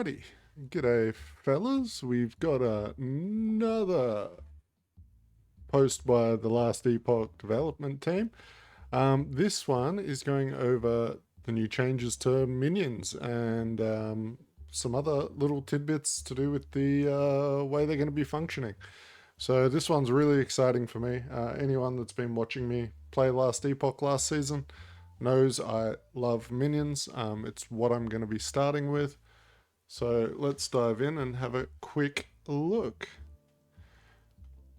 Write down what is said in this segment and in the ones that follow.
Alrighty, g'day fellas. We've got another post by the Last Epoch development team. This one is going over the new changes to minions and some other little tidbits to do with the way they're going to be functioning. So this one's really exciting for me. Anyone that's been watching me play Last Epoch last season knows I love minions. It's what I'm going to be starting with. So let's dive in and have a quick look.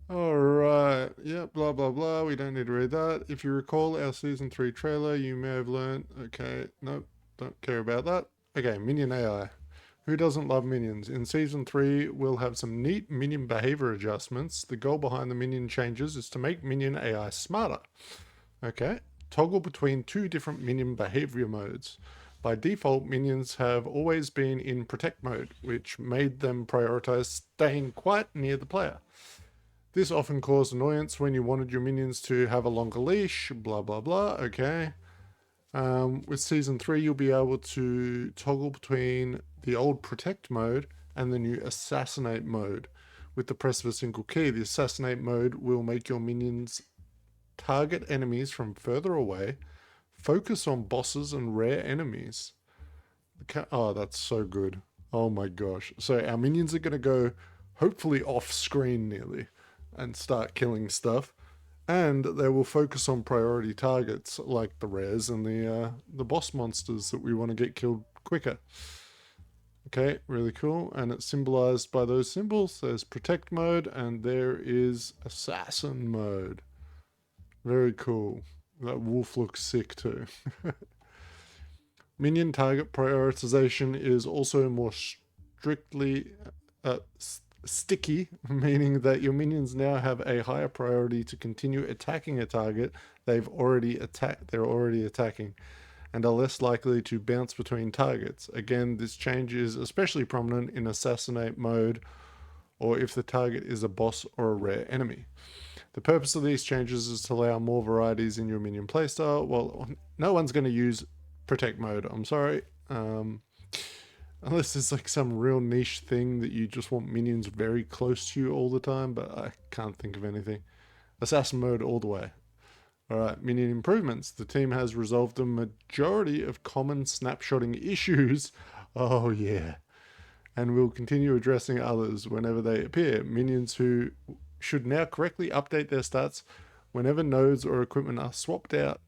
Alright, yeah, blah blah blah, we don't need to read that. If you recall our Season 3 trailer, you may have learned... Okay, nope, don't care about that. Okay, Minion AI. Who doesn't love minions? In Season 3, we'll have some neat minion behavior adjustments. The goal behind the minion changes is to make Minion AI smarter. Okay, toggle between two different minion behavior modes. By default, minions have always been in protect mode, which made them prioritize staying quite near the player. This often caused annoyance when you wanted your minions to have a longer leash, blah blah blah, okay. With Season 3, you'll be able to toggle between the old protect mode and the new assassinate mode. With the press of a single key, the assassinate mode will make your minions target enemies from further away, focus on bosses and rare enemies. Oh, that's so good. Oh my gosh. So our minions are going to go hopefully off screen nearly and start killing stuff. And they will focus on priority targets like the rares and the boss monsters that we want to get killed quicker. Okay, really cool. And it's symbolized by those symbols. There's protect mode and there is assassin mode. Very cool. That wolf looks sick too. Minion target prioritization is also more strictly sticky, meaning that your minions now have a higher priority to continue attacking a target they're already attacking, and are less likely to bounce between targets. Again, this change is especially prominent in assassinate mode or if the target is a boss or a rare enemy. The purpose of these changes is to allow more varieties in your minion playstyle. Well, no one's going to use protect mode, I'm sorry. Unless it's like some real niche thing that you just want minions very close to you all the time, but I can't think of anything. Assassin mode all the way. Alright, minion improvements. The team has resolved the majority of common snapshotting issues. Oh yeah. And will continue addressing others whenever they appear. Minions who should now correctly update their stats whenever nodes or equipment are swapped out.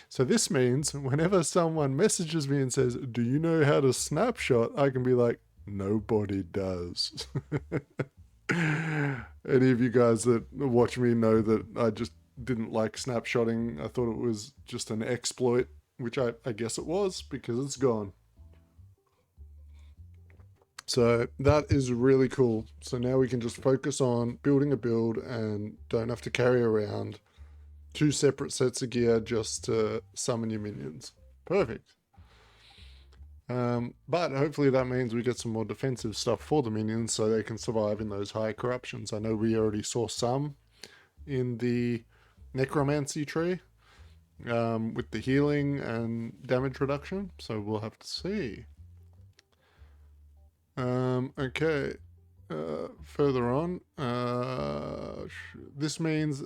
So this means whenever someone messages me and says, "Do you know how to snapshot?" I can be like, nobody does. Any of you guys that watch me know that I just didn't like snapshotting. I thought it was just an exploit, which I guess it was because it's gone. So that is really cool. So now we can just focus on building a build and don't have to carry around two separate sets of gear just to summon your minions. Perfect. But hopefully that means we get some more defensive stuff for the minions so they can survive in those high corruptions. I know we already saw some in the Necromancer tree with the healing and damage reduction, so we'll have to see. Okay, further on, this means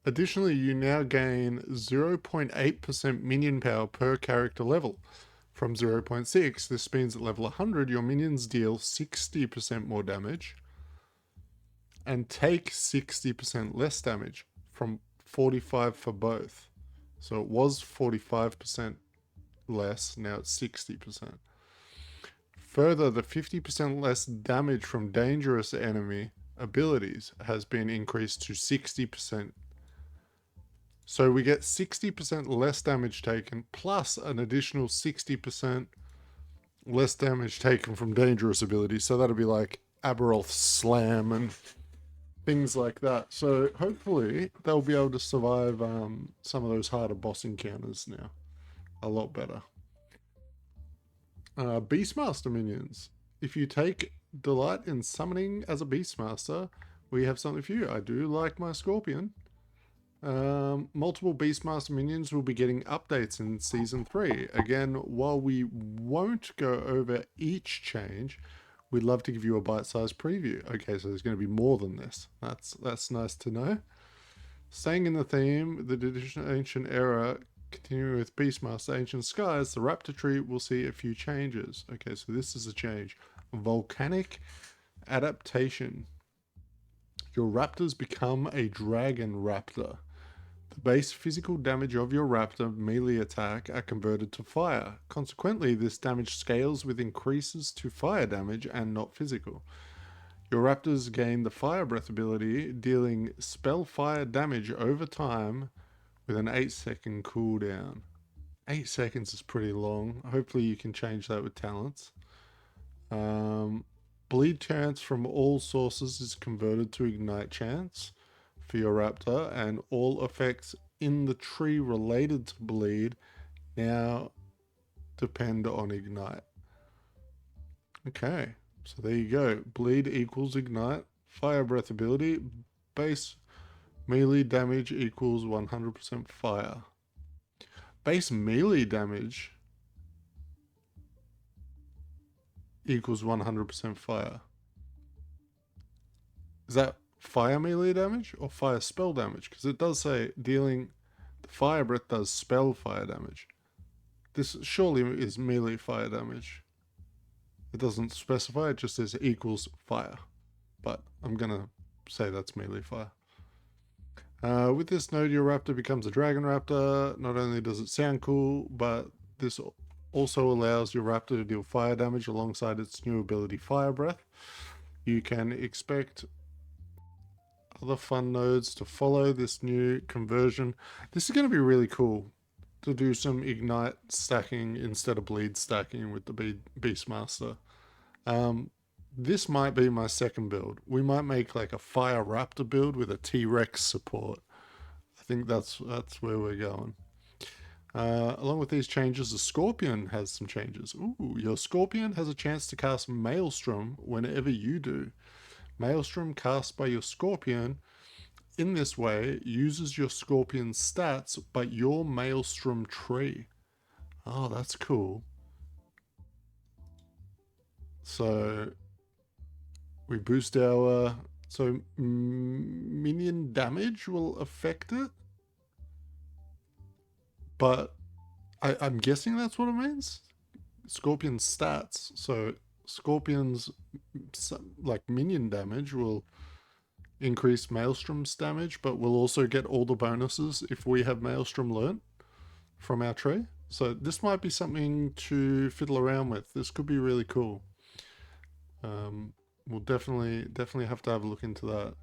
additionally you now gain 0.8% minion power per character level from 0.6. This means at level 100 your minions deal 60% more damage and take 60% less damage, from 45 for both. So it was 45% less, now it's 60%. Further, the 50% less damage from dangerous enemy abilities has been increased to 60%. So we get 60% less damage taken plus an additional 60% less damage taken from dangerous abilities. So that'll be like Aberoth's Slam and things like that. So hopefully they'll be able to survive some of those harder boss encounters now a lot better. Beastmaster minions. If you take delight in summoning as a Beastmaster, we have something for you. I do like my Scorpion. Multiple Beastmaster minions will be getting updates in Season 3. Again, while we won't go over each change, we'd love to give you a bite-sized preview. Okay, so there's going to be more than this. That's nice to know. Staying in the theme, the traditional ancient era, continuing with Beastmaster Ancient Skies, the Raptor tree will see a few changes. Okay, so this is a change. Volcanic adaptation. Your raptors become a dragon raptor. The base physical damage of your raptor melee attack are converted to fire. Consequently, this damage scales with increases to fire damage and not physical. Your raptors gain the fire breath ability, dealing spell fire damage over time with an 8-second cooldown. 8 seconds is pretty long. Hopefully you can change that with talents. Bleed chance from all sources is converted to ignite chance for your raptor, and all effects in the tree related to bleed now depend on ignite. Okay, so there you go. Bleed equals ignite. Fire breath ability. Base melee damage equals 100% fire. Base melee damage equals 100% fire. Is that fire melee damage or fire spell damage? Because it does say dealing the fire breath does spell fire damage. This surely is melee fire damage. It doesn't specify, it just says equals fire. But I'm gonna say that's melee fire. With this node, your raptor becomes a dragon raptor. Not only does it sound cool, but this also allows your raptor to deal fire damage alongside its new ability Fire Breath. You can expect other fun nodes to follow this new conversion. This is going to be really cool to do some ignite stacking instead of bleed stacking with the Beastmaster. This might be my second build. We might make like a Fire Raptor build with a T-Rex support. I think that's where we're going. Along with these changes, the Scorpion has some changes. Ooh, your Scorpion has a chance to cast Maelstrom whenever you do. Maelstrom cast by your Scorpion in this way uses your Scorpion's stats but your Maelstrom tree. Oh, that's cool. So we boost our minion damage will affect it, but I'm guessing that's what it means. Scorpion stats. So Scorpion's like minion damage will increase Maelstrom's damage, but we'll also get all the bonuses if we have Maelstrom learnt from our tree. So this might be something to fiddle around with. This could be really cool. We'll definitely have to have a look into that.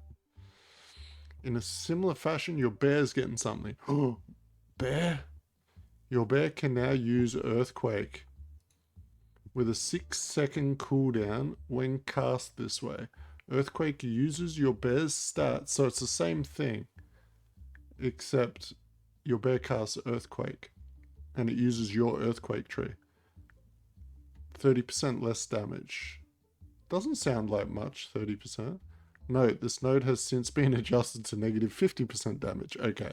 In a similar fashion, your bear's getting something. Oh, bear! Your bear can now use Earthquake with a 6-second cooldown when cast this way. Earthquake uses your bear's stats, so it's the same thing, except your bear casts Earthquake, and it uses your Earthquake tree. 30% less damage. Doesn't sound like much, 30%. Note, this node has since been adjusted to negative 50% damage. Okay.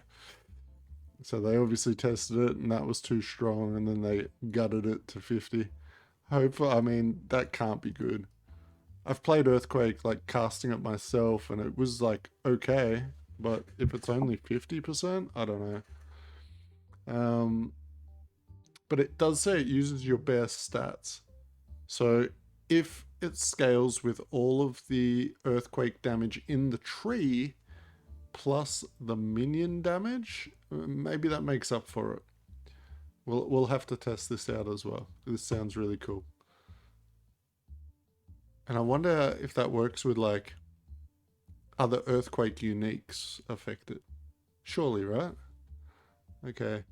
So they obviously tested it and that was too strong, and then they gutted it to 50. Hopefully, I mean, that can't be good. I've played Earthquake, like, casting it myself, and it was, like, okay. But if it's only 50%, I don't know. But it does say it uses your bear stats. So if it scales with all of the Earthquake damage in the tree, plus the minion damage, maybe that makes up for it. We'll have to test this out as well. This sounds really cool. And I wonder if that works with like other Earthquake uniques affected. Surely, right? Okay.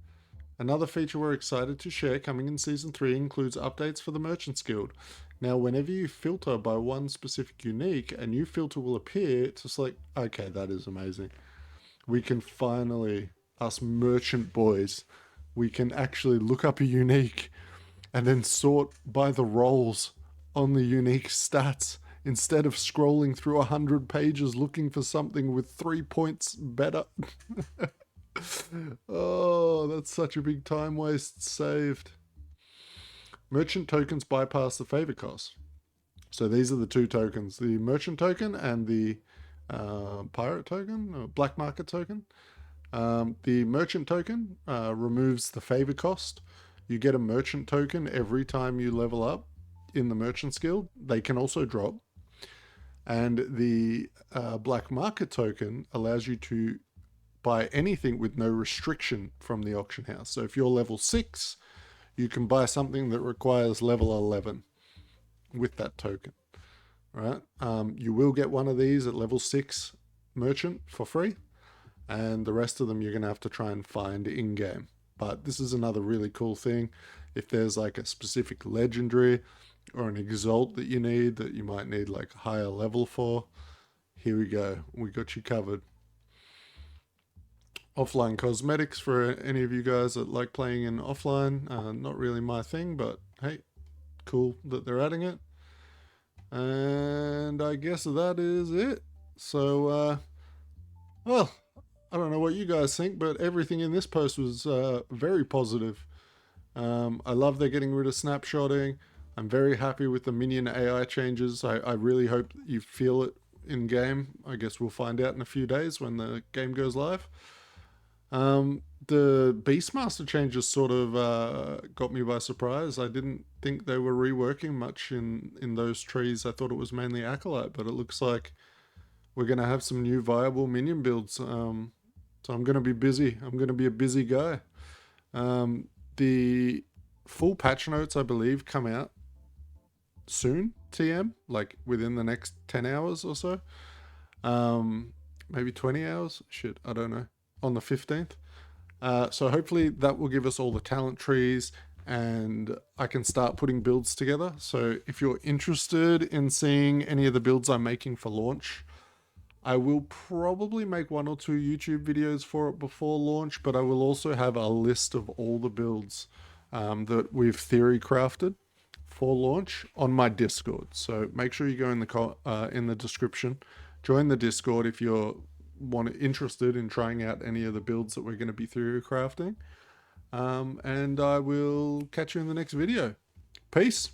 Another feature we're excited to share coming in Season 3 includes updates for the Merchants Guild. Now, whenever you filter by one specific unique, a new filter will appear to select... Okay, that is amazing. We can finally, us merchant boys, we can actually look up a unique and then sort by the roles on the unique stats instead of scrolling through 100 pages looking for something with 3 points better. Oh, that's such a big time waste saved. Merchant tokens bypass the favor cost. So these are the two tokens, the merchant token and the pirate token, or black market token. The merchant token removes the favor cost. You get a merchant token every time you level up in the merchant's guild. They can also drop. And the black market token allows you to buy anything with no restriction from the auction house. So if you're level 6, you can buy something that requires level 11 with that token, right? You will get one of these at level 6 merchant for free, and the rest of them you're going to have to try and find in-game. But this is another really cool thing. If there's like a specific legendary or an exalt that you need, that you might need like a higher level for, here we go. We got you covered. Offline cosmetics for any of you guys that like playing in offline. Not really my thing, but hey, cool that they're adding it. And I guess that is it. So, well, I don't know what you guys think, but everything in this post was very positive. I love they're getting rid of snapshotting. I'm very happy with the Minion AI changes. I really hope you feel it in game. I guess we'll find out in a few days when the game goes live. The Beastmaster changes sort of got me by surprise. I didn't think they were reworking much in those trees. I thought it was mainly Acolyte, but it looks like we're going to have some new viable minion builds. So I'm going to be busy. I'm going to be a busy guy. The full patch notes, I believe, come out soon, TM, like within the next 10 hours or so. Maybe 20 hours? Shit, I don't know. On the 15th. So hopefully that will give us all the talent trees and I can start putting builds together. So if you're interested in seeing any of the builds I'm making for launch, I will probably make 1 or 2 YouTube videos for it before launch, but I will also have a list of all the builds that we've theory crafted for launch on my Discord. So make sure you go in the description, join the Discord if you're interested in trying out any of the builds that we're going to be theory crafting. And I will catch you in the next video. Peace.